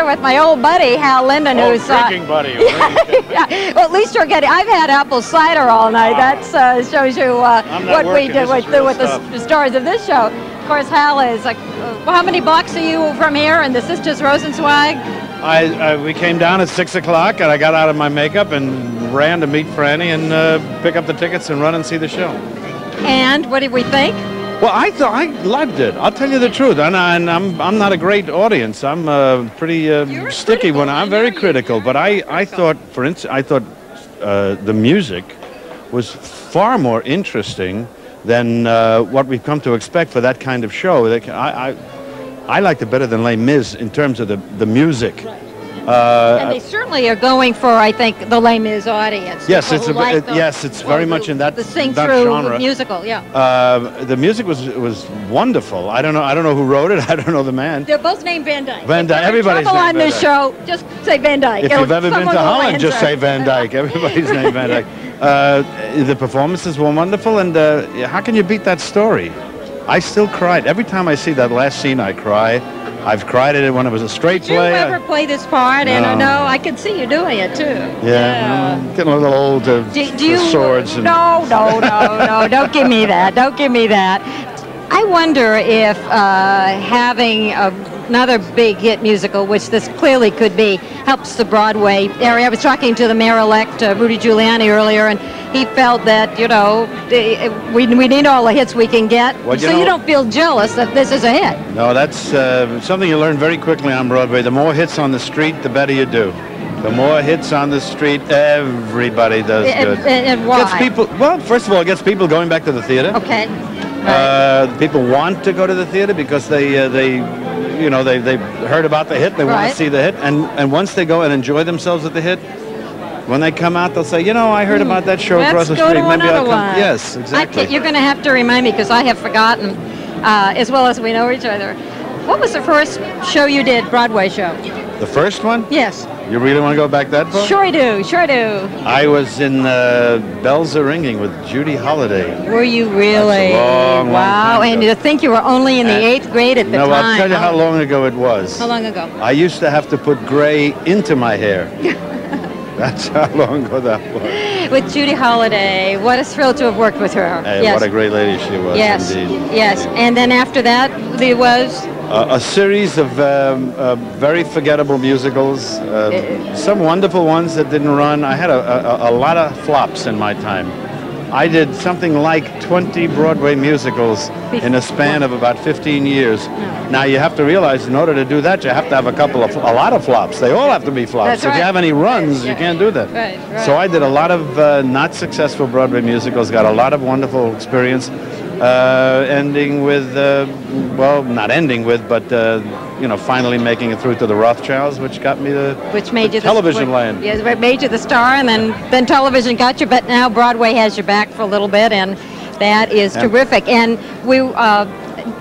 with my old buddy, Hal Linden, who's... drinking buddy. Yeah, well, at least you're getting... I've had apple cider all night. That shows you what we do with the stars of this show. Of course, Hal is... well, how many blocks are you from here in the Sisters Rosenzweig? We came down at 6 o'clock, and I got out of my makeup and ran to meet Franny and pick up the tickets and run and see the show. And what did we think? Well, I loved it. I'll tell you the truth, and I'm not a great audience. I'm pretty sticky when I'm very critical. But I thought, for instance, the music was far more interesting than what we've come to expect for that kind of show. I liked it better than Les Mis in terms of the music. And they certainly are going for, I think, the Les Mis audience. Yes, it's very much in that the sing-through genre. Musical, yeah. The music was wonderful. I don't know who wrote it. I don't know the man. They're both named Van Dyke. Van Dyke. Everybody's named on this show, just say Van Dyke. If you've ever been to Holland, just say Van Dyke. Everybody's named Van Dyke. The performances were wonderful, and how can you beat that story? I still cried. Every time I see that last scene, I cry. I've cried at it when it was a straight play. Did you ever play this part? No. And I can see you doing it too. Yeah. I'm getting a little old for swords. And No, don't give me that. Don't give me that. I wonder if having another big hit musical, which this clearly could be, helps the Broadway area. I was talking to the mayor-elect, Rudy Giuliani, earlier, and he felt that, we need all the hits we can get. Well, you don't feel jealous that this is a hit. No, that's something you learn very quickly on Broadway. The more hits on the street, the better you do. The more hits on the street, everybody does good. And why? Gets people, well, first of all, it gets people going back to the theater. Okay. Right. People want to go to the theater because they heard about the hit. They want to see the hit, and once they go and enjoy themselves at the hit, when they come out, they'll say, I heard about that show across the street. Maybe I'll come. Yes, exactly. You're going to have to remind me because I have forgotten, as well as we know each other. What was the first show you did, Broadway show? The first one? Yes. You really want to go back that far? Sure I do. I was in Bells Are Ringing with Judy Holliday. Were you really? That's a long wow, time and ago. to think you were only in the 8th grade at the time. No, I'll tell you how long ago it was. How long ago? I used to have to put gray into my hair. That's how long ago that was. With Judy Holliday, what a thrill to have worked with her. Hey, yes. What a great lady she was, yes. indeed. Yes, and then after that, there was... a series of very forgettable musicals, some wonderful ones that didn't run. I had a lot of flops in my time. I did something like 20 Broadway musicals in a span of about 15 years. No. Now you have to realize in order to do that you have to have a lot of flops. They all have to be flops. That's right. If you have any runs, you can't do that. Right. So I did a lot of not successful Broadway musicals, got a lot of wonderful experience. Ending with, well, not ending with, but finally making it through to the Rothschilds, which got me the television land. Yes, it made you the star, and then television got you. But now Broadway has you back for a little bit, and that is terrific. And we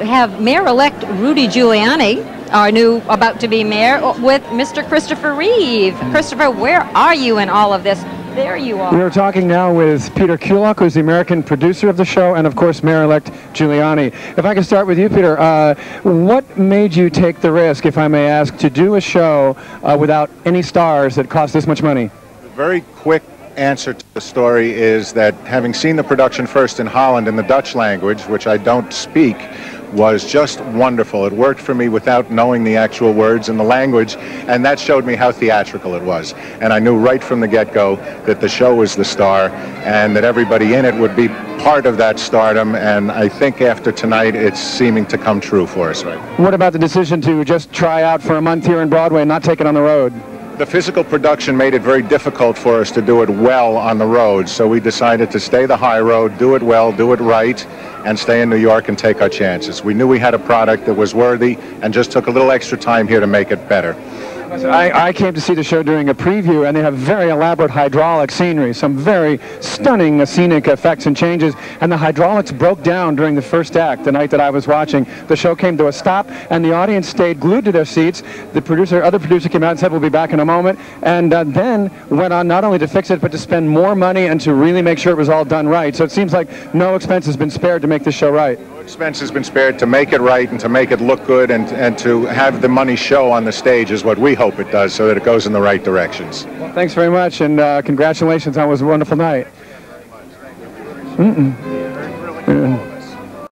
have Mayor-elect Rudy Giuliani, our new about-to-be mayor, with Mr. Christopher Reeve. Christopher, where are you in all of this? There you are. We're talking now with Peter Kulak, who's the American producer of the show, and of course Mayor-elect Giuliani. If I can start with you, Peter, what made you take the risk, if I may ask, to do a show without any stars that cost this much money? The very quick answer to the story is that having seen the production first in Holland in the Dutch language, which I don't speak, was just wonderful. It worked for me without knowing the actual words in the language, and that showed me how theatrical it was. And I knew right from the get-go that the show was the star and that everybody in it would be part of that stardom, and I think after tonight it's seeming to come true for us right now. What about the decision to just try out for a month here in Broadway and not take it on the road? The physical production made it very difficult for us to do it well on the road, so we decided to stay the high road, do it well, do it right, and stay in New York and take our chances. We knew we had a product that was worthy and just took a little extra time here to make it better. I came to see the show during a preview, and they have very elaborate hydraulic scenery, some very stunning scenic effects and changes, and the hydraulics broke down during the first act the night that I was watching. The show came to a stop, and the audience stayed glued to their seats. The other producer came out and said, "We'll be back in a moment," and then went on not only to fix it, but to spend more money and to really make sure it was all done right. So it seems like no expense has been spared to make this show right. expense has been spared to make it right and to make it look good and to have the money show on the stage is what we hope it does, so that it goes in the right directions. Well, thanks very much, and congratulations. That was a wonderful night.